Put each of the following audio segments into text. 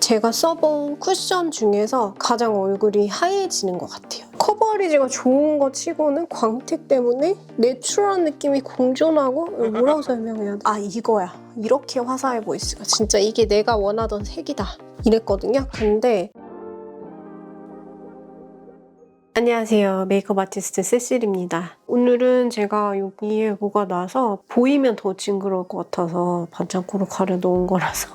제가 써본 쿠션 중에서 가장 얼굴이 하얘지는 것 같아요. 커버리지가 좋은 거 치고는 광택 때문에 내추럴한 느낌이 공존하고 뭐라고 설명해야 돼? 아 이거야. 이렇게 화사해 보일 수가. 진짜 이게 내가 원하던 색이다. 이랬거든요. 근데 안녕하세요. 메이크업 아티스트 세실입니다. 오늘은 제가 여기에 뭐가 나서 보이면 더 징그러울 것 같아서 반창고로 가려놓은 거라서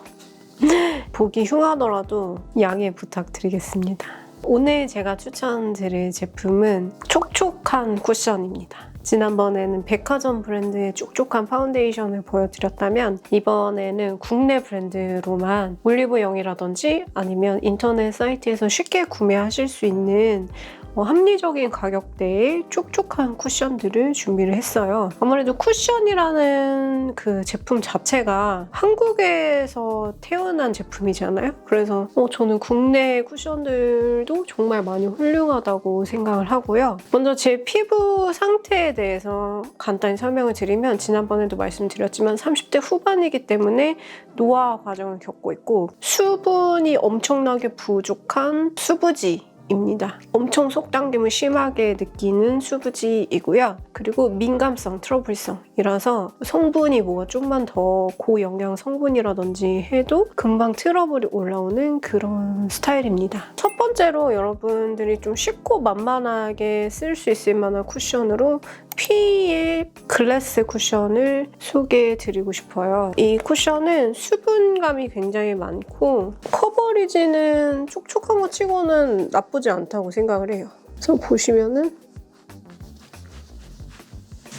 보기 흉하더라도 양해 부탁드리겠습니다. 오늘 제가 추천드릴 제품은 촉촉한 쿠션입니다. 지난번에는 백화점 브랜드의 촉촉한 파운데이션을 보여드렸다면 이번에는 국내 브랜드로만 올리브영이라든지 아니면 인터넷 사이트에서 쉽게 구매하실 수 있는 합리적인 가격대의 촉촉한 쿠션들을 준비를 했어요. 아무래도 쿠션이라는 그 제품 자체가 한국에서 태어난 제품이잖아요. 그래서 저는 국내 쿠션들도 정말 많이 훌륭하다고 생각을 하고요. 먼저 제 피부 상태에 대해서 간단히 설명을 드리면 지난번에도 말씀드렸지만 30대 후반이기 때문에 노화 과정을 겪고 있고 수분이 엄청나게 부족한 수부지 입니다. 엄청 속당김을 심하게 느끼는 수부지이고요. 그리고 민감성, 트러블성이라서 성분이 뭐가 좀만 더 고영양 성분이라든지 해도 금방 트러블이 올라오는 그런 스타일입니다. 첫 번째로 여러분들이 좀 쉽고 만만하게 쓸 수 있을 만한 쿠션으로 피의 글래스 쿠션을 소개해드리고 싶어요. 이 쿠션은 수분감이 굉장히 많고 커버리지는 촉촉한 거 치고는 나쁘지 않다고 생각을 해요. 그래서 보시면은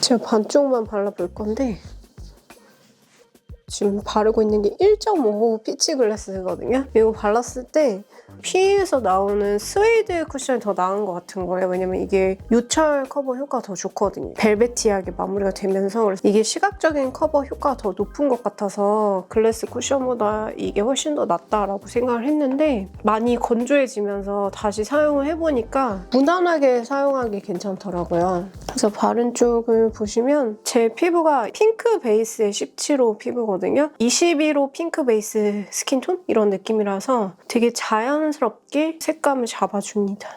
제가 반쪽만 발라볼 건데 지금 바르고 있는 게 1.5 피치 글래스거든요. 이거 발랐을 때 피에서 나오는 스웨이드 쿠션이 더 나은 것 같은 거예요. 왜냐면 이게 요철 커버 효과가 더 좋거든요. 벨베티하게 마무리가 되면서 그래서 이게 시각적인 커버 효과가 더 높은 것 같아서 글래스 쿠션보다 이게 훨씬 더 낫다라고 생각을 했는데 많이 건조해지면서 다시 사용을 해보니까 무난하게 사용하기 괜찮더라고요. 그래서 바른 쪽을 보시면 제 피부가 핑크 베이스의 17호 피부거든요. 21호 핑크 베이스 스킨톤? 이런 느낌이라서 되게 자연스럽게 색감을 잡아줍니다.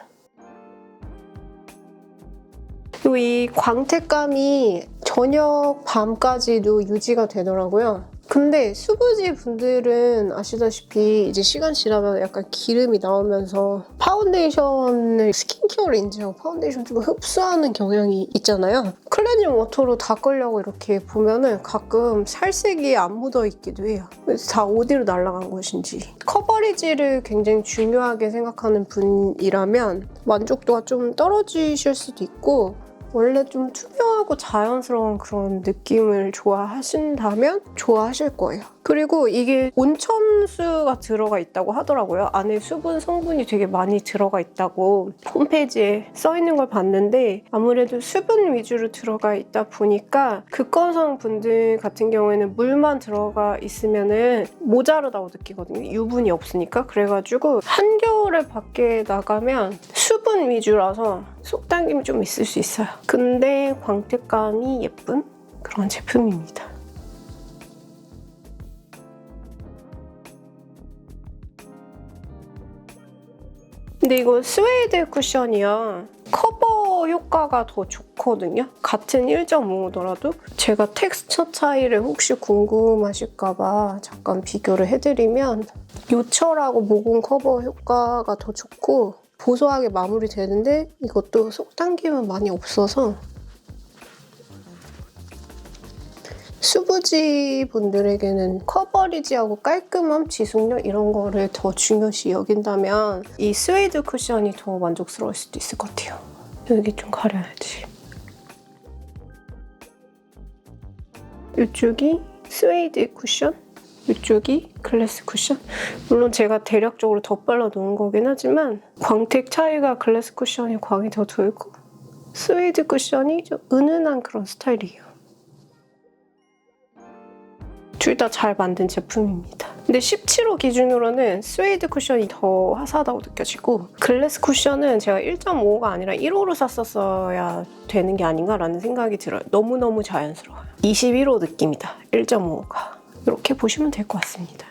그리고 이 광택감이 저녁 밤까지도 유지가 되더라고요. 근데 수부지 분들은 아시다시피 이제 시간 지나면 약간 기름이 나오면서 파운데이션을 스킨케어 렌즈하고 파운데이션 좀 흡수하는 경향이 있잖아요. 클렌징 워터로 닦으려고 이렇게 보면은 가끔 살색이 안 묻어 있기도 해요. 그래서 다 어디로 날아간 것인지. 커버리지를 굉장히 중요하게 생각하는 분이라면 만족도가 좀 떨어지실 수도 있고 원래 좀 투명하고 자연스러운 그런 느낌을 좋아하신다면 좋아하실 거예요. 그리고 이게 온천수가 들어가 있다고 하더라고요. 안에 수분 성분이 되게 많이 들어가 있다고 홈페이지에 써 있는 걸 봤는데 아무래도 수분 위주로 들어가 있다 보니까 극건성 분들 같은 경우에는 물만 들어가 있으면은 모자르다고 느끼거든요. 유분이 없으니까. 그래가지고 한겨울에 밖에 나가면 수분 위주라서 속당김이 좀 있을 수 있어요. 근데 광택감이 예쁜 그런 제품입니다. 근데 이거 스웨이드 쿠션이야. 커버 효과가 더 좋거든요. 같은 1.5더라도 제가 텍스처 차이를 혹시 궁금하실까봐 잠깐 비교를 해드리면 요철하고 모공 커버 효과가 더 좋고 보수하게 마무리되는데 이것도 속당김은 많이 없어서 수부지 분들에게는 커버리지하고 깔끔함, 지속력 이런 거를 더 중요시 여긴다면 이 스웨이드 쿠션이 더 만족스러울 수도 있을 것 같아요. 여기 좀 가려야지. 이쪽이 스웨이드 쿠션, 이쪽이 글래스 쿠션. 물론 제가 대략적으로 덧발라 놓은 거긴 하지만 광택 차이가 글래스 쿠션이 광이 더 돌고 스웨이드 쿠션이 좀 은은한 그런 스타일이에요. 둘 다 잘 만든 제품입니다. 근데 17호 기준으로는 스웨이드 쿠션이 더 화사하다고 느껴지고 글래스 쿠션은 제가 1.5가 아니라 1호로 샀었어야 되는 게 아닌가라는 생각이 들어요. 너무너무 자연스러워요. 21호 느낌이다. 1.5가. 이렇게 보시면 될 것 같습니다.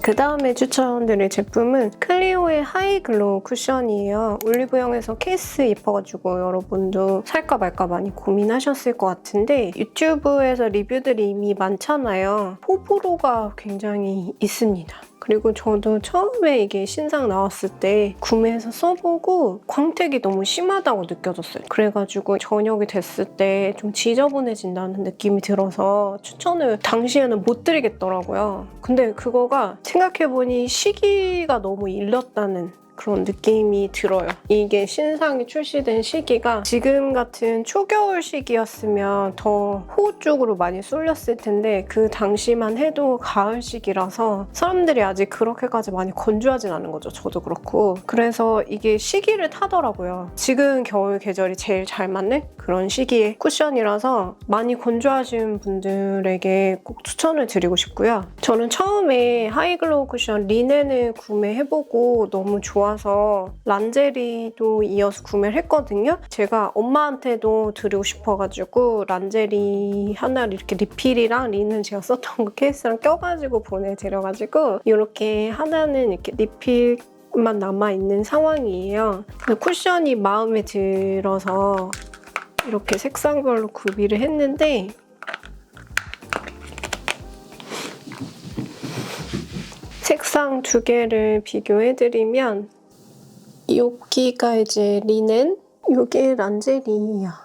그 다음에 추천드릴 제품은 클리오의 하이글로우 쿠션이에요. 올리브영에서 케이스 예뻐가지고 여러분도 살까 말까 많이 고민하셨을 것 같은데 유튜브에서 리뷰들이 이미 많잖아요. 호불호가 굉장히 있습니다. 그리고 저도 처음에 이게 신상 나왔을 때 구매해서 써보고 광택이 너무 심하다고 느껴졌어요. 그래가지고 저녁이 됐을 때 좀 지저분해진다는 느낌이 들어서 추천을 당시에는 못 드리겠더라고요. 근데 그거가 생각해보니 시기가 너무 일렀다는 그런 느낌이 들어요. 이게 신상이 출시된 시기가 지금 같은 초겨울 시기였으면 더 호우 쪽으로 많이 쏠렸을 텐데 그 당시만 해도 가을 시기라서 사람들이 아직 그렇게까지 많이 건조하진 않은 거죠. 저도 그렇고. 그래서 이게 시기를 타더라고요. 지금 겨울 계절이 제일 잘 맞는 그런 시기의 쿠션이라서 많이 건조하신 분들에게 꼭 추천을 드리고 싶고요. 저는 처음에 하이글로우 쿠션 리넨을 구매해보고 너무 좋아서 란제리도 이어서 구매를 했거든요. 제가 엄마한테도 드리고 싶어가지고 란제리 하나를 이렇게 리필이랑 리넨 제가 썼던 거 케이스랑 껴가지고 보내드려가지고 이렇게 하나는 이렇게 리필만 남아있는 상황이에요. 쿠션이 마음에 들어서 이렇게 색상별로 구비를 했는데 색상 두 개를 비교해드리면 여기가 이제 리넨, 이게 란제리야.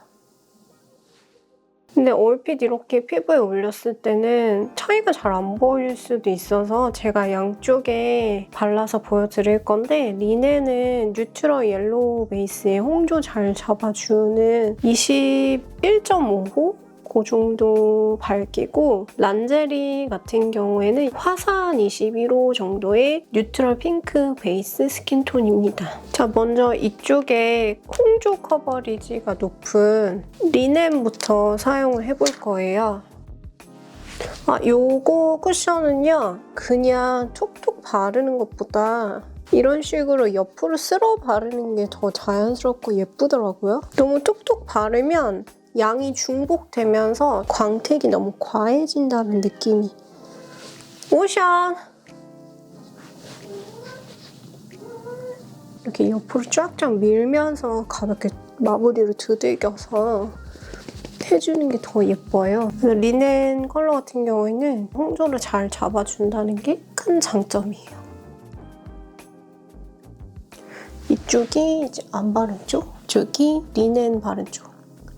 근데 얼핏 이렇게 피부에 올렸을 때는 차이가 잘 안 보일 수도 있어서 제가 양쪽에 발라서 보여드릴 건데 리넨은 뉴트럴 옐로우 베이스에 홍조 잘 잡아주는 21.5호? 그 정도 밝기고 란제리 같은 경우에는 화사한 21호 정도의 뉴트럴 핑크 베이스 스킨톤입니다. 자, 먼저 이쪽에 홍조 커버리지가 높은 리넨부터 사용을 해볼 거예요. 요거 쿠션은요, 그냥 톡톡 바르는 것보다 이런 식으로 옆으로 쓸어 바르는 게 더 자연스럽고 예쁘더라고요. 너무 톡톡 바르면 양이 중복되면서 광택이 너무 과해진다는 느낌이. 오션! 이렇게 옆으로 쫙쫙 밀면서 가볍게 마무리로 두들겨서 해주는 게 더 예뻐요. 그래서 리넨 컬러 같은 경우에는 홍조를 잘 잡아준다는 게 큰 장점이에요. 이쪽이 이제 안 바른 쪽, 이쪽이 리넨 바른 쪽.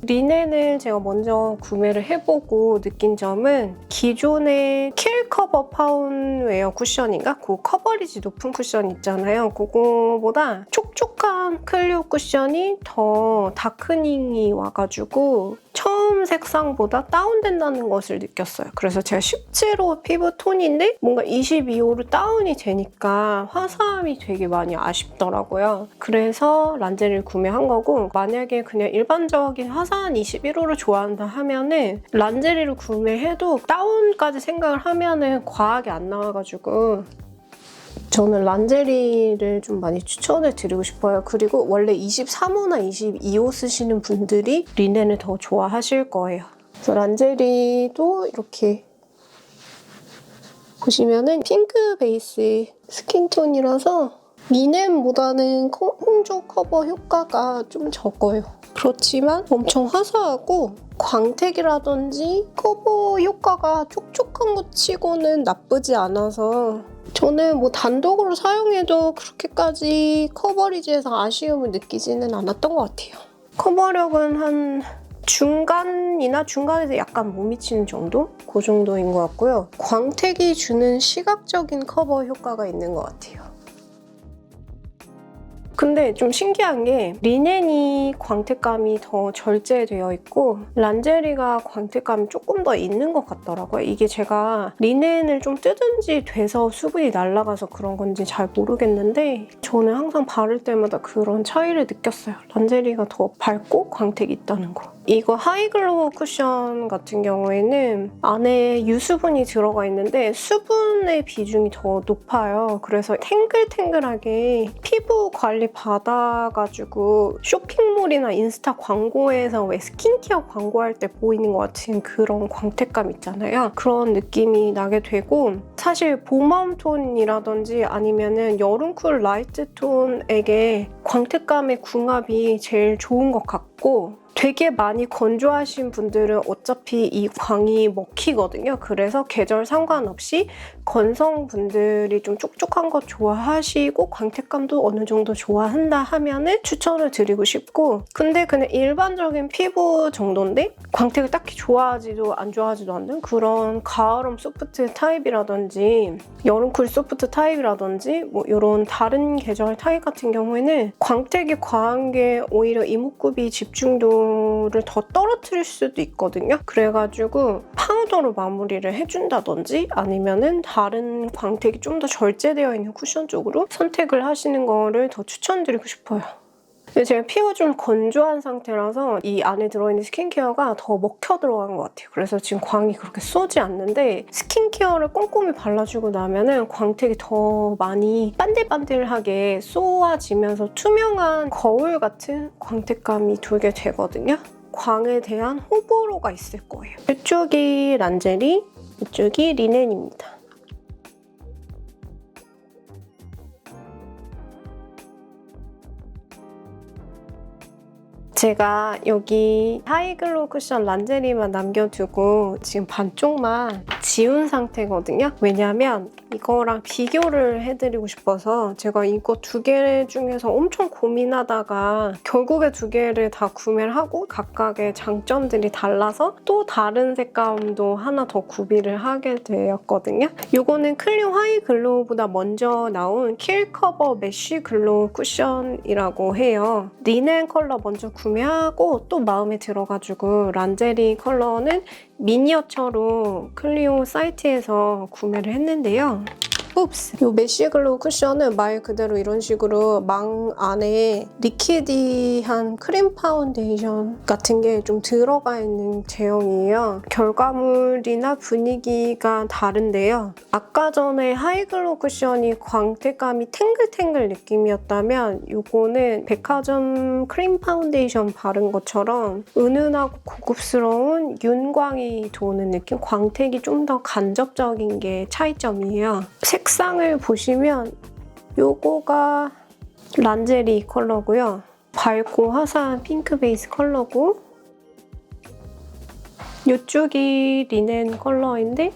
리넨을 제가 먼저 구매를 해보고 느낀 점은 기존의 킬 커버 파운웨어 쿠션인가? 그 커버리지 높은 쿠션 있잖아요. 그거보다 촉촉한 클리오 쿠션이 더 다크닝이 와가지고 처음 색상보다 다운된다는 것을 느꼈어요. 그래서 제가 17호 피부 톤인데 뭔가 22호로 다운이 되니까 화사함이 되게 많이 아쉽더라고요. 그래서 란제리를 구매한 거고 만약에 그냥 일반적인 화사한 21호를 좋아한다 하면은 란제리를 구매해도 다운까지 생각을 하면은 과하게 안 나와가지고 저는 란제리를 좀 많이 추천을 드리고 싶어요. 그리고 원래 23호나 22호 쓰시는 분들이 리넨을 더 좋아하실 거예요. 그래서 란제리도 이렇게 보시면은 핑크 베이스 스킨톤이라서 리넨보다는 홍조 커버 효과가 좀 적어요. 그렇지만 엄청 화사하고 광택이라든지 커버 효과가 촉촉한 것 치고는 나쁘지 않아서 저는 뭐 단독으로 사용해도 그렇게까지 커버리지에서 아쉬움을 느끼지는 않았던 것 같아요. 커버력은 한 중간이나 중간에서 약간 못 미치는 정도? 그 정도인 것 같고요. 광택이 주는 시각적인 커버 효과가 있는 것 같아요. 근데 좀 신기한 게 리넨이 광택감이 더 절제되어 있고 란제리가 광택감이 조금 더 있는 것 같더라고요. 이게 제가 리넨을 좀 뜯은 지 돼서 수분이 날아가서 그런 건지 잘 모르겠는데 저는 항상 바를 때마다 그런 차이를 느꼈어요. 란제리가 더 밝고 광택이 있다는 거. 이거 하이글로우 쿠션 같은 경우에는 안에 유수분이 들어가 있는데 수분의 비중이 더 높아요. 그래서 탱글탱글하게 피부 관리 받아가지고 쇼핑몰이나 인스타 광고에서 왜 스킨케어 광고할 때 보이는 것 같은 그런 광택감 있잖아요. 그런 느낌이 나게 되고 사실 봄웜톤이라든지 아니면은 여름쿨 라이트 톤에게 광택감의 궁합이 제일 좋은 것 같고 되게 많이 건조하신 분들은 어차피 이 광이 먹히거든요. 그래서 계절 상관없이 건성분들이 좀 촉촉한 거 좋아하시고 광택감도 어느 정도 좋아한다 하면은 추천을 드리고 싶고 근데 그냥 일반적인 피부 정도인데 광택을 딱히 좋아하지도 안 좋아하지도 않는 그런 가을웜 소프트 타입이라든지 여름쿨 소프트 타입이라든지 뭐 이런 다른 계절 타입 같은 경우에는 광택이 과한 게 오히려 이목구비 집중도를 더 떨어뜨릴 수도 있거든요. 그래가지고 파우더로 마무리를 해준다든지 아니면은 다른 광택이 좀 더 절제되어 있는 쿠션 쪽으로 선택을 하시는 거를 더 추천드리고 싶어요. 근데 제가 피부가 좀 건조한 상태라서 이 안에 들어있는 스킨케어가 더 먹혀 들어간 것 같아요. 그래서 지금 광이 그렇게 쏘지 않는데 스킨케어를 꼼꼼히 발라주고 나면은 광택이 더 많이 반들반들하게 쏘아지면서 투명한 거울 같은 광택감이 돌게 되거든요. 광에 대한 호불호가 있을 거예요. 이쪽이 란제리, 이쪽이 리넨입니다. 제가 여기 하이글로우 쿠션 란제리만 남겨두고 지금 반쪽만 지운 상태거든요. 왜냐면 이거랑 비교를 해드리고 싶어서 제가 이거 두 개 중에서 엄청 고민하다가 결국에 두 개를 다 구매를 하고 각각의 장점들이 달라서 또 다른 색감도 하나 더 구비를 하게 되었거든요. 이거는 클리오 하이글로우보다 먼저 나온 킬커버 메쉬 글로우 쿠션이라고 해요. 리넨 컬러 먼저 구매하고 또 마음에 들어가지고 란제리 컬러는 미니어처로 클리오 사이트에서 구매를 했는데요. 이 메쉬 글로우 쿠션은 말 그대로 이런 식으로 망 안에 리퀴디한 크림 파운데이션 같은 게 좀 들어가 있는 제형이에요. 결과물이나 분위기가 다른데요. 아까 전에 하이글로우 쿠션이 광택감이 탱글탱글 느낌이었다면 이거는 백화점 크림 파운데이션 바른 것처럼 은은하고 고급스러운 윤광이 도는 느낌? 광택이 좀 더 간접적인 게 차이점이에요. 색상을 보시면 요거가 란제리 컬러고요. 밝고 화사한 핑크 베이스 컬러고 이쪽이 리넨 컬러인데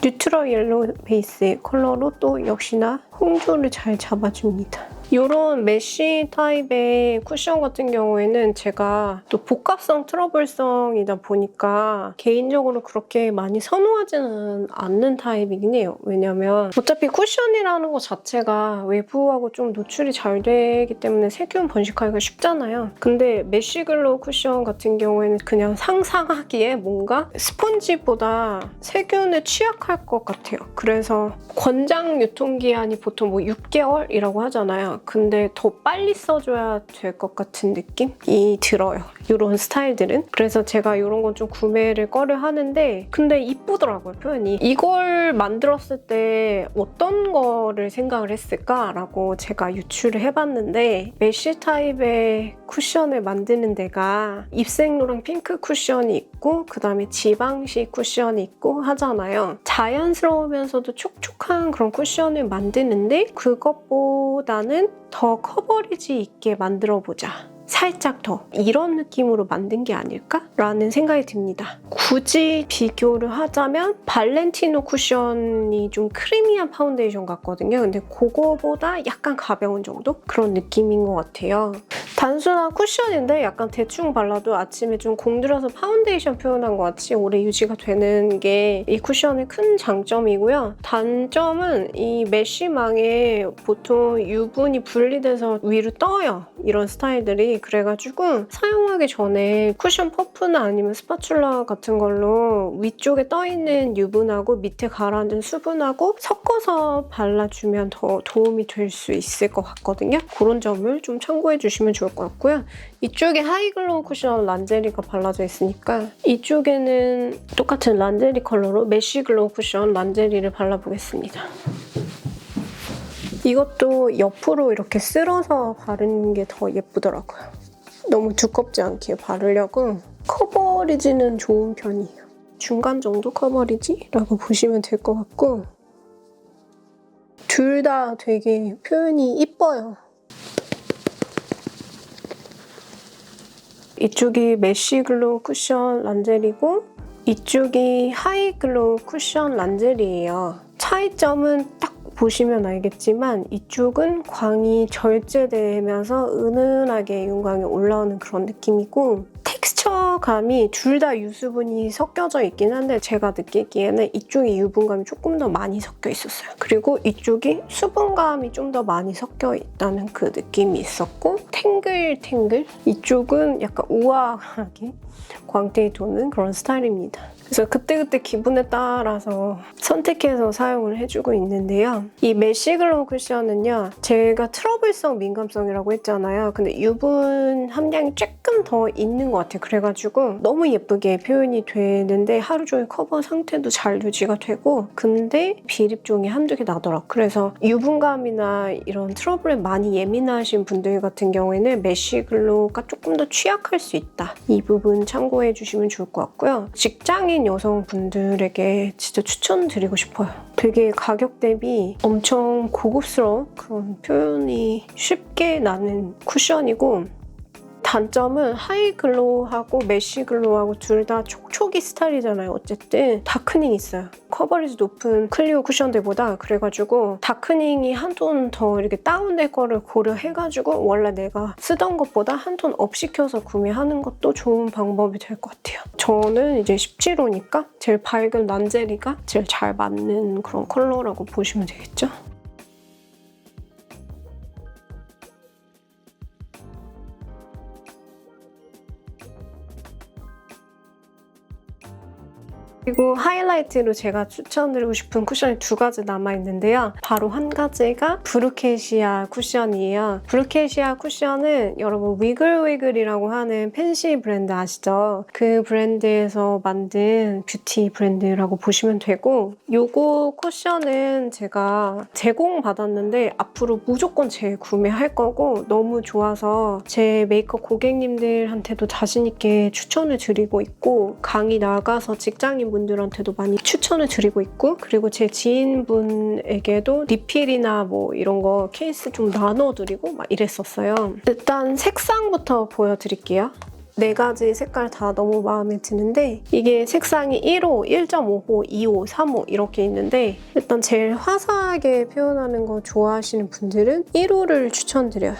뉴트럴 옐로우 베이스 컬러로 또 역시나 홍조를 잘 잡아줍니다. 이런 메쉬 타입의 쿠션 같은 경우에는 제가 또 복합성 트러블성이다 보니까 개인적으로 그렇게 많이 선호하지는 않는 타입이긴 해요. 왜냐면 어차피 쿠션이라는 것 자체가 외부하고 좀 노출이 잘 되기 때문에 세균 번식하기가 쉽잖아요. 근데 메쉬 글로우 쿠션 같은 경우에는 그냥 상상하기에 뭔가 스펀지보다 세균에 취약할 것 같아요. 그래서 권장 유통기한이 보통 뭐 6개월이라고 하잖아요. 근데 더 빨리 써줘야 될 것 같은 느낌이 들어요. 이런 스타일들은. 그래서 제가 이런 건 좀 구매를 꺼려 하는데 근데 이쁘더라고요, 표현이. 이걸 만들었을 때 어떤 거를 생각을 했을까라고 제가 유추를 해봤는데 메쉬 타입의 쿠션을 만드는 데가 입생로랑 핑크 쿠션이 있고 그다음에 지방식 쿠션이 있고 하잖아요. 자연스러우면서도 촉촉한 그런 쿠션을 만드는데 그것보다는 더 커버리지 있게 만들어보자. 살짝 더 이런 느낌으로 만든 게 아닐까라는 생각이 듭니다. 굳이 비교를 하자면 발렌티노 쿠션이 좀 크리미한 파운데이션 같거든요. 근데 그거보다 약간 가벼운 정도? 그런 느낌인 것 같아요. 단순한 쿠션인데 약간 대충 발라도 아침에 좀 공들여서 파운데이션 표현한 것 같이 오래 유지가 되는 게 이 쿠션의 큰 장점이고요. 단점은 이 메쉬망에 보통 유분이 분리돼서 위로 떠요. 이런 스타일들이. 그래가지고 사용하기 전에 쿠션 퍼프나 아니면 스파츌라 같은 걸로 위쪽에 떠있는 유분하고 밑에 가라앉은 수분하고 섞어서 발라주면 더 도움이 될 수 있을 것 같거든요. 그런 점을 좀 참고해주시면 좋을 것 같고요. 이쪽에 하이글로우 쿠션 란제리가 발라져 있으니까 이쪽에는 똑같은 란제리 컬러로 메쉬 글로우 쿠션 란제리를 발라보겠습니다. 이것도 옆으로 이렇게 쓸어서 바르는 게 더 예쁘더라고요. 너무 두껍지 않게 바르려고 커버리지는 좋은 편이에요. 중간 정도 커버리지라고 보시면 될 것 같고 둘 다 되게 표현이 이뻐요. 이쪽이 메쉬 글로우 쿠션 란젤이고 이쪽이 하이 글로우 쿠션 란젤이에요. 차이점은 딱 보시면 알겠지만 이쪽은 광이 절제되면서 은은하게 윤광이 올라오는 그런 느낌이고 텍스처감이 둘 다 유수분이 섞여져 있긴 한데 제가 느끼기에는 이쪽이 유분감이 조금 더 많이 섞여 있었어요. 그리고 이쪽이 수분감이 좀 더 많이 섞여 있다는 그 느낌이 있었고 탱글탱글 이쪽은 약간 우아하게 광택이 도는 그런 스타일입니다. 그래서 그때그때 기분에 따라서 선택해서 사용을 해주고 있는데요. 이 메쉬 글로우 쿠션은요. 제가 트러블성 민감성이라고 했잖아요. 근데 유분 함량이 조금 더 있는 것 같아요. 그래가지고 너무 예쁘게 표현이 되는데 하루 종일 커버 상태도 잘 유지가 되고 근데 비립종이 한두 개 나더라고요. 그래서 유분감이나 이런 트러블에 많이 예민하신 분들 같은 경우에는 메쉬 글로우가 조금 더 취약할 수 있다. 이 부분 참고해 주시면 좋을 것 같고요. 직장인 여성분들에게 진짜 추천드리고 싶어요. 되게 가격 대비 엄청 고급스러운 그런 표현이 쉽게 나는 쿠션이고 단점은 하이 글로우하고 메쉬 글로우하고 둘 다 촉촉이 스타일이잖아요. 어쨌든 다크닝이 있어요. 커버리지 높은 클리오 쿠션들보다 그래가지고 다크닝이 한 톤 더 이렇게 다운될 거를 고려해가지고 원래 내가 쓰던 것보다 한 톤 업 시켜서 구매하는 것도 좋은 방법이 될 것 같아요. 저는 이제 17호니까 제일 밝은 란제리가 제일 잘 맞는 그런 컬러라고 보시면 되겠죠? 그리고 하이라이트로 제가 추천드리고 싶은 쿠션이 두 가지 남아있는데요. 바로 한 가지가 브루케시아 쿠션이에요. 브루케시아 쿠션은 여러분 위글위글이라고 하는 팬시 브랜드 아시죠? 그 브랜드에서 만든 뷰티 브랜드라고 보시면 되고 요거 쿠션은 제가 제공받았는데 앞으로 무조건 재구매할 거고 너무 좋아서 제 메이크업 고객님들한테도 자신있게 추천을 드리고 있고 강의 나가서 직장인 분들한테도 많이 추천을 드리고 있고 그리고 제 지인분에게도 리필이나 뭐 이런 거 케이스 좀 나눠드리고 막 이랬었어요. 일단 색상부터 보여드릴게요. 네 가지 색깔 다 너무 마음에 드는데 이게 색상이 1호, 1.5호, 2호, 3호 이렇게 있는데 일단 제일 화사하게 표현하는 거 좋아하시는 분들은 1호를 추천드려요.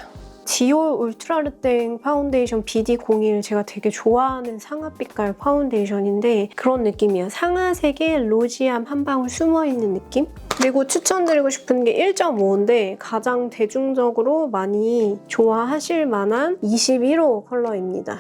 디올 울트라르땡 파운데이션 BD01 제가 되게 좋아하는 상아빛깔 파운데이션인데 그런 느낌이에요. 상아색에 로지암 한 방울 숨어있는 느낌? 그리고 추천드리고 싶은 게 1.5인데 가장 대중적으로 많이 좋아하실 만한 21호 컬러입니다.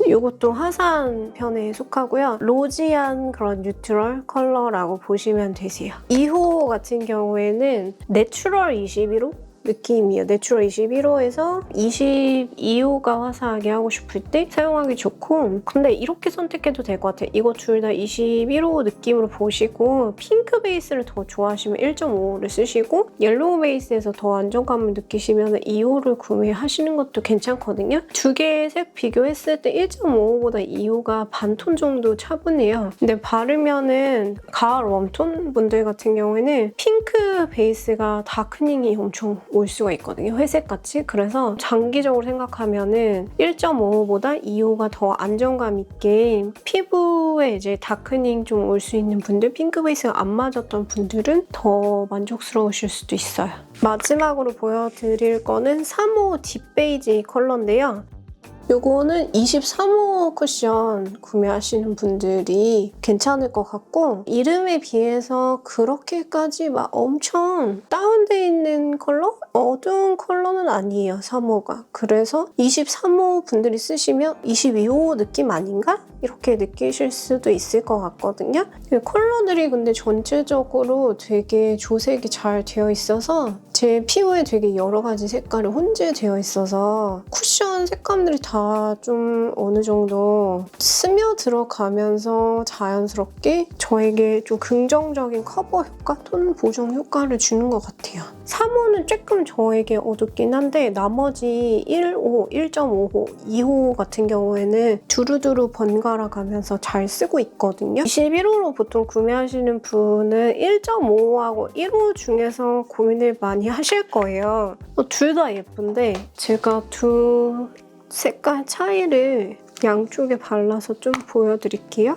이것도 화사한 편에 속하고요. 로지한 그런 뉴트럴 컬러라고 보시면 되세요. 2호 같은 경우에는 내추럴 21호? 느낌이에요. 내추럴 21호에서 22호가 화사하게 하고 싶을 때 사용하기 좋고 근데 이렇게 선택해도 될 것 같아요. 이거 둘 다 21호 느낌으로 보시고 핑크 베이스를 더 좋아하시면 1.5호를 쓰시고 옐로우 베이스에서 더 안정감을 느끼시면 2호를 구매하시는 것도 괜찮거든요. 두 개의 색 비교했을 때 1.5호보다 2호가 반톤 정도 차분해요. 근데 바르면은 가을 웜톤 분들 같은 경우에는 핑크 베이스가 다크닝이 엄청 올 수가 있거든요. 회색같이. 그래서 장기적으로 생각하면은 1.5호보다 2호가 더 안정감 있게 피부에 이제 다크닝 좀 올 수 있는 분들, 핑크 베이스가 안 맞았던 분들은 더 만족스러우실 수도 있어요. 마지막으로 보여드릴 거는 3호 딥 베이지 컬러인데요. 요거는 23호 쿠션 구매하시는 분들이 괜찮을 것 같고 이름에 비해서 그렇게까지 막 엄청 다운돼 있는 컬러? 어두운 컬러는 아니에요, 3호가. 그래서 23호 분들이 쓰시면 22호 느낌 아닌가? 이렇게 느끼실 수도 있을 것 같거든요. 컬러들이 근데 전체적으로 되게 조색이 잘 되어 있어서 제 피부에 되게 여러 가지 색깔이 혼재되어 있어서 쿠션 색감들이 다 좀 어느 정도 스며들어가면서 자연스럽게 저에게 좀 긍정적인 커버 효과 또는 보정 효과를 주는 것 같아요. 3호는 조금 저에게 어둡긴 한데 나머지 1호, 1.5호, 2호 같은 경우에는 두루두루 번갈아 가면서 잘 쓰고 있거든요. 21호로 보통 구매하시는 분은 1.5호하고 1호 중에서 고민을 많이 하실 거예요. 둘 다 예쁜데 제가 두 색깔 차이를 양쪽에 발라서 좀 보여드릴게요.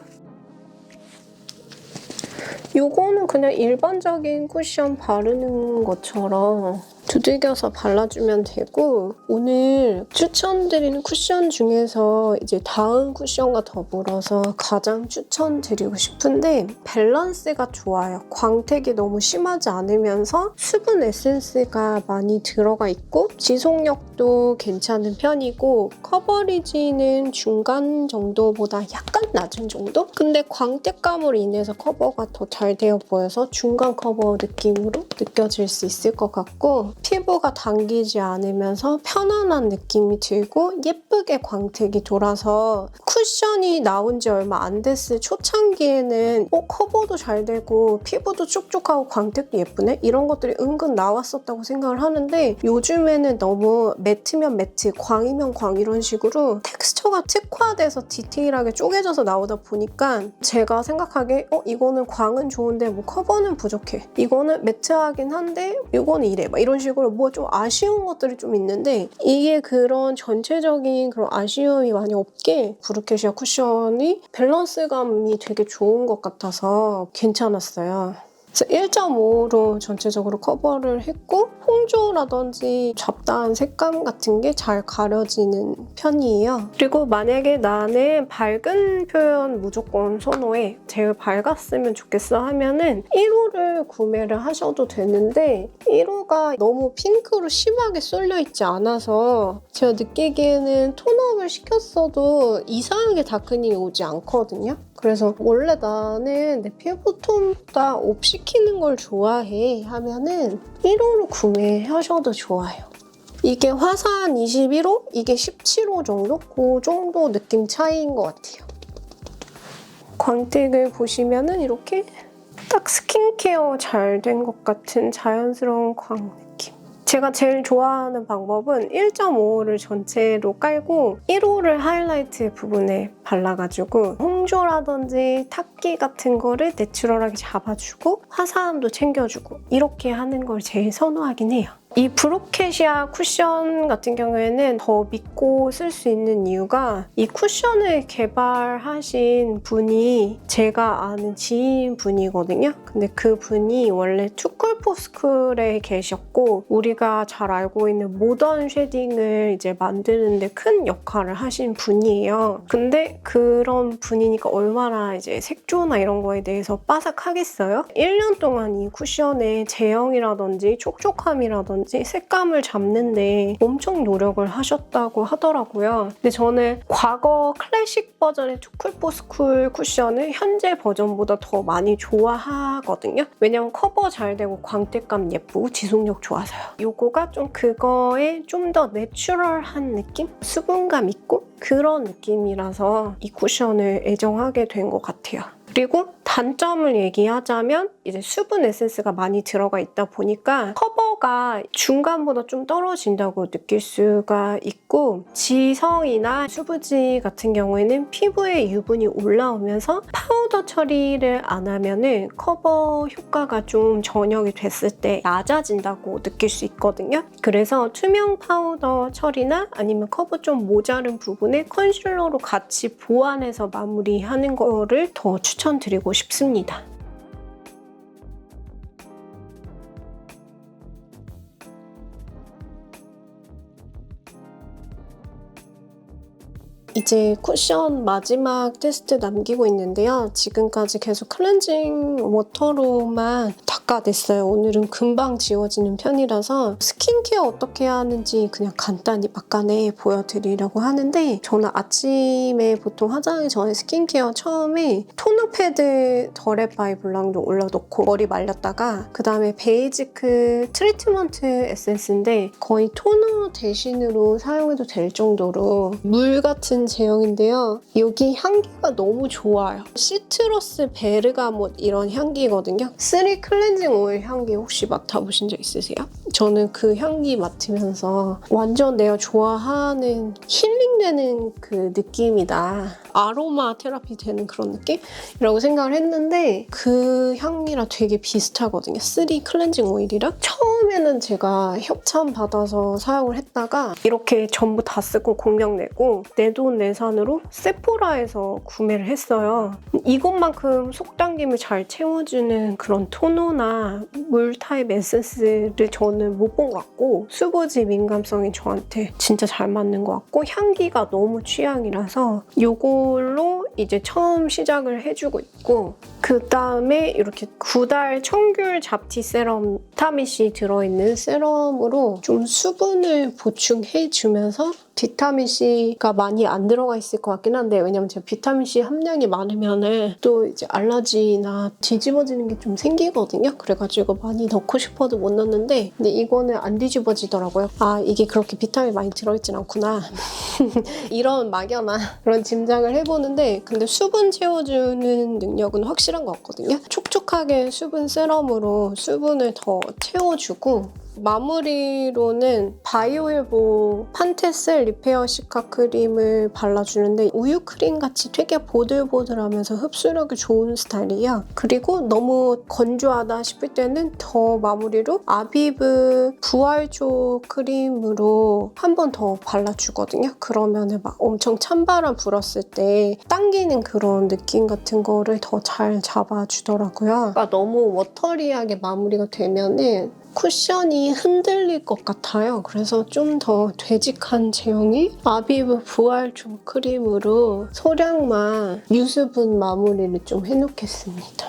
이거는 그냥 일반적인 쿠션 바르는 것처럼 두들겨서 발라주면 되고 오늘 추천드리는 쿠션 중에서 이제 다음 쿠션과 더불어서 가장 추천드리고 싶은데 밸런스가 좋아요. 광택이 너무 심하지 않으면서 수분 에센스가 많이 들어가 있고 지속력도 괜찮은 편이고 커버리지는 중간 정도보다 약간 낮은 정도? 근데 광택감으로 인해서 커버가 더 잘 되어 보여서 중간 커버 느낌으로 느껴질 수 있을 것 같고 피부가 당기지 않으면서 편안한 느낌이 들고 예쁘게 광택이 돌아서 쿠션이 나온 지 얼마 안 됐을 초창기에는 커버도 잘 되고 피부도 촉촉하고 광택도 예쁘네? 이런 것들이 은근 나왔었다고 생각을 하는데 요즘에는 너무 매트면 매트, 광이면 광 이런 식으로 텍스처가 특화돼서 디테일하게 쪼개져서 나오다 보니까 제가 생각하기에 이거는 광은 좋은데 뭐 커버는 부족해. 이거는 매트하긴 한데 이거는 이래. 막 이런 식으로 뭐 좀 아쉬운 것들이 좀 있는데 이게 그런 전체적인 그런 아쉬움이 많이 없게 브루케시아 쿠션이 밸런스감이 되게 좋은 것 같아서 괜찮았어요. 1.5로 전체적으로 커버를 했고 홍조라든지 잡다한 색감 같은 게 잘 가려지는 편이에요. 그리고 만약에 나는 밝은 표현 무조건 선호해. 제일 밝았으면 좋겠어 하면은 1호를 구매를 하셔도 되는데 1호가 너무 핑크로 심하게 쏠려있지 않아서 제가 느끼기에는 톤업을 시켰어도 이상하게 다크닝이 오지 않거든요. 그래서 원래 나는 내 피부톤보다 옵시키는 걸 좋아해 하면은 1호로 구매하셔도 좋아요. 이게 화사한 21호, 이게 17호 정도? 그 정도 느낌 차이인 것 같아요. 광택을 보시면은 이렇게 딱 스킨케어 잘 된 것 같은 자연스러운 광 느낌. 제가 제일 좋아하는 방법은 1.5호를 전체로 깔고 1호를 하이라이트 부분에 발라가지고 홍조라든지 탁기 같은 거를 내추럴하게 잡아주고 화사함도 챙겨주고 이렇게 하는 걸 제일 선호하긴 해요. 이 브루케시아 쿠션 같은 경우에는 더 믿고 쓸 수 있는 이유가 이 쿠션을 개발하신 분이 제가 아는 지인분이거든요. 근데 그 분이 원래 투쿨포스쿨에 계셨고 우리가 잘 알고 있는 모던 쉐딩을 이제 만드는데 큰 역할을 하신 분이에요. 근데 그런 분이니까 얼마나 이제 색조나 이런 거에 대해서 빠삭하겠어요? 1년 동안 이 쿠션의 제형이라든지 촉촉함이라든지 색감을 잡는데 엄청 노력을 하셨다고 하더라고요. 근데 저는 과거 클래식 버전의 투쿨포스쿨 쿠션을 현재 버전보다 더 많이 좋아하거든요. 왜냐면 커버 잘 되고 광택감 예쁘고 지속력 좋아서요. 요거가 좀 그거에 좀 더 내추럴한 느낌? 수분감 있고 그런 느낌이라서 이 쿠션을 애정하게 된 것 같아요. 그리고 단점을 얘기하자면 이제 수분 에센스가 많이 들어가 있다 보니까 커버가 중간보다 좀 떨어진다고 느낄 수가 있고 지성이나 수부지 같은 경우에는 피부에 유분이 올라오면서 파우더 처리를 안 하면은 커버 효과가 좀 전역이 됐을 때 낮아진다고 느낄 수 있거든요. 그래서 투명 파우더 처리나 아니면 커버 좀 모자른 부분에 컨실러로 같이 보완해서 마무리하는 거를 더 추천드리고 싶습니다. 이제 쿠션 마지막 테스트 남기고 있는데요. 지금까지 계속 클렌징 워터로만 닦아냈어요. 오늘은 금방 지워지는 편이라서 스킨케어 어떻게 하는지 그냥 간단히 막간에 보여드리려고 하는데, 저는 아침에 보통 화장하기 전에 스킨케어 처음에 토너 패드 더레바이 블랑도 올려놓고 머리 말렸다가, 그 다음에 베이지크 트리트먼트 에센스인데 거의 토너 대신으로 사용해도 될 정도로 물 같은 제형인데요. 여기 향기가 너무 좋아요. 시트러스 베르가못 이런 향기거든요. 3 클렌징 오일 향기 혹시 맡아보신 적 있으세요? 저는 그 향기 맡으면서 완전 내가 좋아하는 힐링되는 그 느낌이다. 아로마 테라피 되는 그런 느낌이라고 생각을 했는데 그 향이랑 되게 비슷하거든요. 3 클렌징 오일이랑. 처음에는 제가 협찬 받아서 사용을 했다가 이렇게 전부 다 쓰고 공명 내고 내돈내산으로 세포라에서 구매를 했어요. 이것만큼 속당김을 잘 채워주는 그런 토너나 물 타입 에센스를 저는 못 본 것 같고, 수부지 민감성이 저한테 진짜 잘 맞는 것 같고, 향기가 너무 취향이라서 이걸로 이제 처음 시작을 해주고 있고, 그 다음에 이렇게 9달 청귤 잡티 세럼, 비타민C 들어있는 세럼으로 좀 수분을 보충해주면서, 비타민C가 많이 안 들어가 있을 것 같긴 한데, 왜냐면 제가 비타민C 함량이 많으면은 또 이제 알러지나 뒤집어지는 게 좀 생기거든요. 그래가지고 많이 넣고 싶어도 못 넣는데, 근데 이거는 안 뒤집어지더라고요. 아, 이게 그렇게 비타민이 많이 들어있진 않구나. 이런 막연한 그런 짐작을 해보는데, 근데 수분 채워주는 능력은 확실한 것 같거든요. 촉촉하게 수분 세럼으로 수분을 더 채워주고, 마무리로는 바이오일보 판테셀 리페어 시카 크림을 발라주는데, 우유 크림 같이 되게 보들보들하면서 흡수력이 좋은 스타일이에요. 그리고 너무 건조하다 싶을 때는 더 마무리로 아비브 부활초 크림으로 한 번 더 발라주거든요. 그러면 막 엄청 찬바람 불었을 때 당기는 그런 느낌 같은 거를 더 잘 잡아주더라고요. 그러니까 너무 워터리하게 마무리가 되면은 쿠션이 흔들릴 것 같아요. 그래서 좀 더 되직한 제형의 아비브 부활초 크림으로 소량만 유수분 마무리를 좀 해놓겠습니다.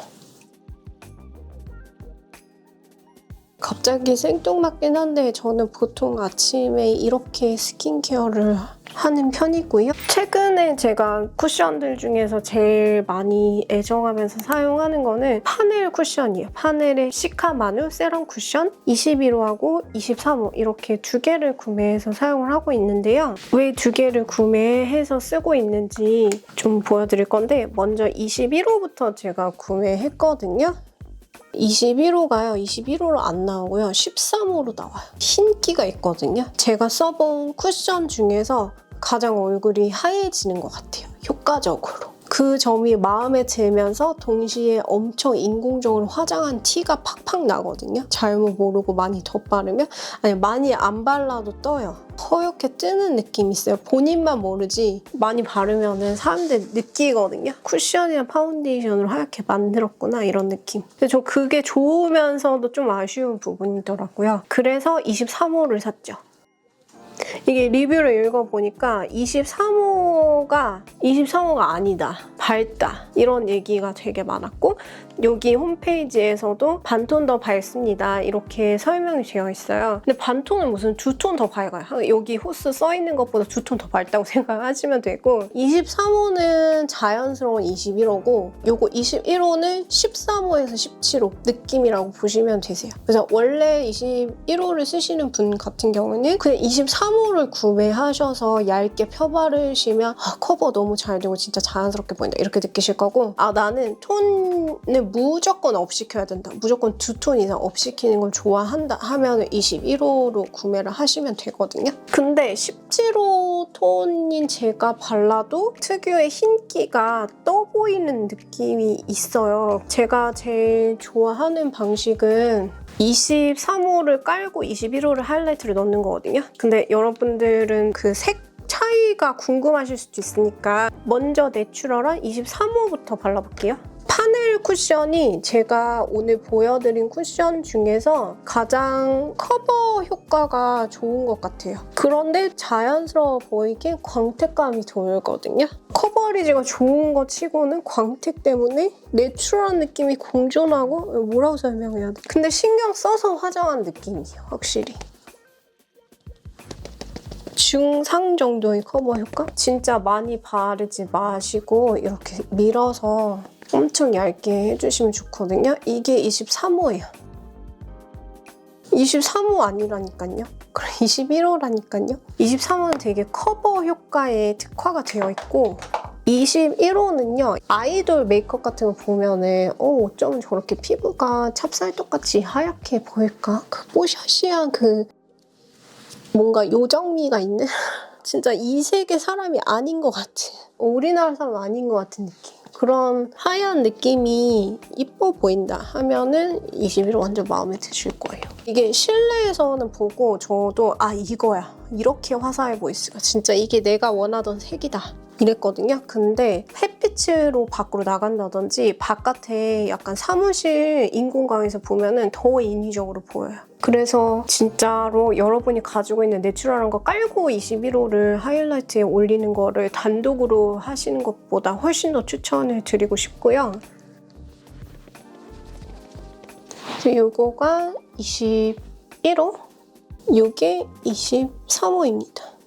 갑자기 생뚱맞긴 한데 저는 보통 아침에 이렇게 스킨케어를 하는 편이고요. 최근에 제가 쿠션들 중에서 제일 많이 애정하면서 사용하는 거는 파넬 쿠션이에요. 파넬의 시카마누 세럼 쿠션 21호하고 23호 이렇게 두 개를 구매해서 사용을 하고 있는데요. 왜 두 개를 구매해서 쓰고 있는지 좀 보여드릴 건데, 먼저 21호부터 제가 구매했거든요. 21호가요. 21호로 안 나오고요. 13호로 나와요. 흰기가 있거든요. 제가 써본 쿠션 중에서 가장 얼굴이 하얘지는 것 같아요. 효과적으로. 그 점이 마음에 들면서 동시에 엄청 인공적으로 화장한 티가 팍팍 나거든요. 잘못 모르고 많이 덧바르면, 아니 많이 안 발라도 떠요. 허옇게 뜨는 느낌이 있어요. 본인만 모르지 많이 바르면 사람들 느끼거든요. 쿠션이나 파운데이션으로 하얗게 만들었구나 이런 느낌. 근데 저 그게 좋으면서도 좀 아쉬운 부분이더라고요. 그래서 23호를 샀죠. 이게 리뷰를 읽어보니까 23호가 아니다, 밝다 이런 얘기가 되게 많았고, 여기 홈페이지에서도 반톤 더 밝습니다 이렇게 설명이 되어 있어요. 근데 반톤은 무슨 2톤 더 밝아요. 여기 호스 써있는 것보다 2톤 더 밝다고 생각하시면 되고, 23호는 자연스러운 21호고 요거 21호는 13호에서 17호 느낌이라고 보시면 되세요. 그래서 원래 21호를 쓰시는 분 같은 경우는 그냥 23호를 구매하셔서 얇게 펴바르시면 커버 너무 잘 되고 진짜 자연스럽게 보인다 이렇게 느끼실 거고, 나는 톤을 무조건 업 시켜야 된다, 무조건 2톤 이상 업 시키는 걸 좋아한다 하면 21호로 구매를 하시면 되거든요. 근데 17호 톤인 제가 발라도 특유의 흰기가 떠 보이는 느낌이 있어요. 제가 제일 좋아하는 방식은 23호를 깔고 21호를 하이라이트를 넣는 거거든요. 근데 여러분들은 그 색 차이가 궁금하실 수도 있으니까 먼저 내추럴한 23호부터 발라볼게요. 파넬 파우더 쿠션이 제가 오늘 보여드린 쿠션 중에서 가장 커버 효과가 좋은 것 같아요. 그런데 자연스러워 보이게 광택감이 돌거든요. 커버리지가 좋은 거 치고는 광택 때문에 내추럴한 느낌이 공존하고 뭐라고 설명해야 돼? 근데 신경 써서 화장한 느낌이에요, 확실히. 중상 정도의 커버 효과? 진짜 많이 바르지 마시고 이렇게 밀어서 엄청 얇게 해주시면 좋거든요. 이게 23호예요. 23호 아니라니까요. 그럼 21호라니까요. 23호는 되게 커버 효과에 특화가 되어 있고 21호는요. 아이돌 메이크업 같은 거 보면은 어쩜 저렇게 피부가 찹쌀떡같이 하얗게 보일까? 그 뽀샤시한 그 뭔가 요정미가 있는? 진짜 이 세계 사람이 아닌 것 같아. 우리나라 사람 아닌 것 같은 느낌. 그런 하얀 느낌이 이뻐 보인다 하면은 21호 완전 마음에 드실 거예요. 이게 실내에서는 보고 저도 이거야. 이렇게 화사해 보일 수가. 진짜 이게 내가 원하던 색이다. 이랬거든요. 근데 햇빛으로 밖으로 나간다든지 바깥에 약간 사무실 인공광에서 보면은 더 인위적으로 보여요. 그래서 진짜로 여러분이 가지고 있는 내추럴한 거 깔고 21호를 하이라이트에 올리는 거를 단독으로 하시는 것보다 훨씬 더 추천을 드리고 싶고요. 이거가 21호, 이게 23호입니다.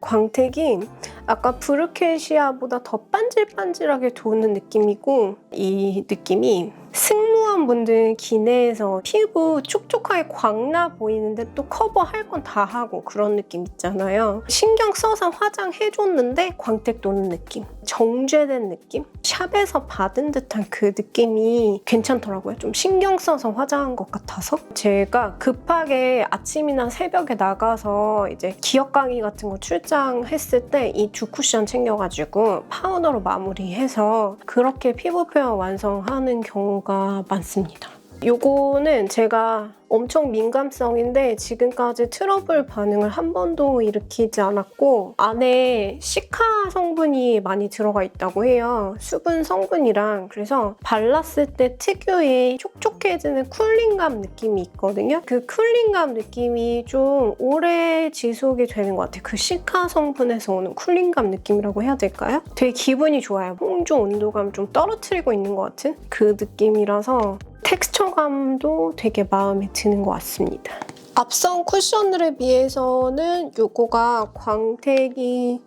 광택이 아까 브루케시아보다 더 반질반질하게 도는 느낌이고 이 느낌이 승무원 분들 기내에서 피부 촉촉하게 광나 보이는데 또 커버할 건 다 하고 그런 느낌 있잖아요. 신경 써서 화장해줬는데 광택 도는 느낌. 정제된 느낌? 샵에서 받은 듯한 그 느낌이 괜찮더라고요. 좀 신경 써서 화장한 것 같아서. 제가 급하게 아침이나 새벽에 나가서 이제 기업 강의 같은 거 출장했을 때 이 두 쿠션 챙겨가지고 파우더로 마무리해서 그렇게 피부 표현 완성하는 경우가 많습니다. 요거는 제가 엄청 민감성인데 지금까지 트러블 반응을 한 번도 일으키지 않았고 안에 시카 성분이 많이 들어가 있다고 해요. 수분 성분이랑. 그래서 발랐을 때 특유의 촉촉해지는 쿨링감 느낌이 있거든요. 그 쿨링감 느낌이 좀 오래 지속이 되는 것 같아요. 그 시카 성분에서 오는 쿨링감 느낌이라고 해야 될까요? 되게 기분이 좋아요. 홍조 온도감 좀 떨어뜨리고 있는 것 같은 그 느낌이라서 텍스처감도 되게 마음에 드는 것 같습니다. 앞선 쿠션들에 비해서는 이거가 광택이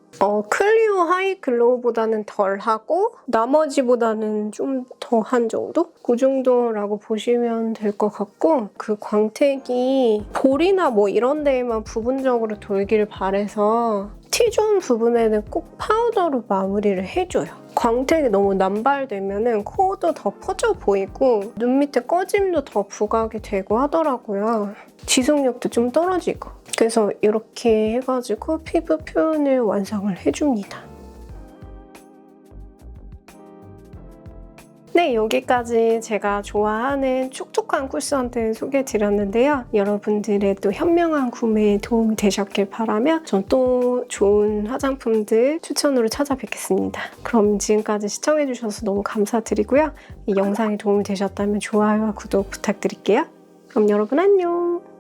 클리오 하이 글로우보다는 덜하고 나머지보다는 좀 더한 정도? 그 정도라고 보시면 될 것 같고 그 광택이 볼이나 뭐 이런 데에만 부분적으로 돌기를 바라서 T존 부분에는 꼭 파우더로 마무리를 해줘요. 광택이 너무 남발되면 코도 더 퍼져 보이고 눈 밑에 꺼짐도 더 부각이 되고 하더라고요. 지속력도 좀 떨어지고. 그래서 이렇게 해가지고 피부 표현을 완성을 해줍니다. 네, 여기까지 제가 좋아하는 촉촉한 쿠션들 소개해드렸는데요. 여러분들의 또 현명한 구매에 도움이 되셨길 바라며 전 또 좋은 화장품들 추천으로 찾아뵙겠습니다. 그럼 지금까지 시청해주셔서 너무 감사드리고요. 이 영상이 도움이 되셨다면 좋아요와 구독 부탁드릴게요. 그럼 여러분 안녕!